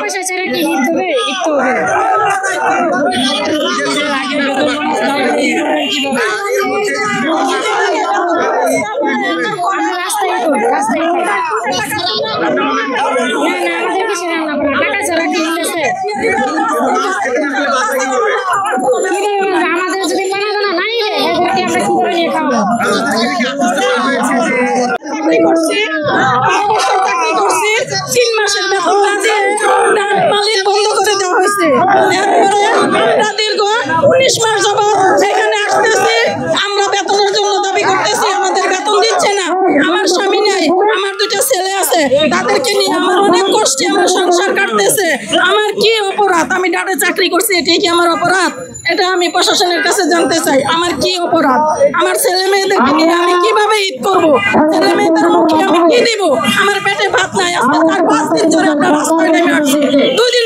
পয়সা ছাড়া কি ঈদ হবে? ঈদ তো হবে। আমাদের কিছু রান্না করে টাকা ছাড়া কি ঈদ আছে? আমাদের যদি বানানো নাই এদেরকে আমরা কিভাবে নিয়ে খাওয়াবো? বন্ধ করে দেওয়া হয়েছে। আমরা দীর্ঘ 19 মাস যাবত সেখানে আসতেছি, আমরা বেতনের জন্য দাবি করতেছি, আমাদের বেতন দিচ্ছে না। আমার স্বামী নাই, আমার 2টা ছেলে আছে, তাদেরকে নিয়ে আমার অনেক কষ্টে আমার সংসার কাটতেছে। আমার কি অপরাধ? আমি ডাটে চাকরি করছি, এটাই কি আমার অপরাধ? এটা আমি প্রশাসনের কাছে জানতে চাই, আমার কি অপরাধ? আমার ছেলে মেয়েদেরকে নিয়ে আমি কিভাবে ঈদ করবো? ছেলে মেয়েদের মুখে আমি কি দিব? আমার পেটে ভাত নাই, আজকে 4-5 দিন ধরে আমরা রাস্তায় নেমে আসছি। 2 দিন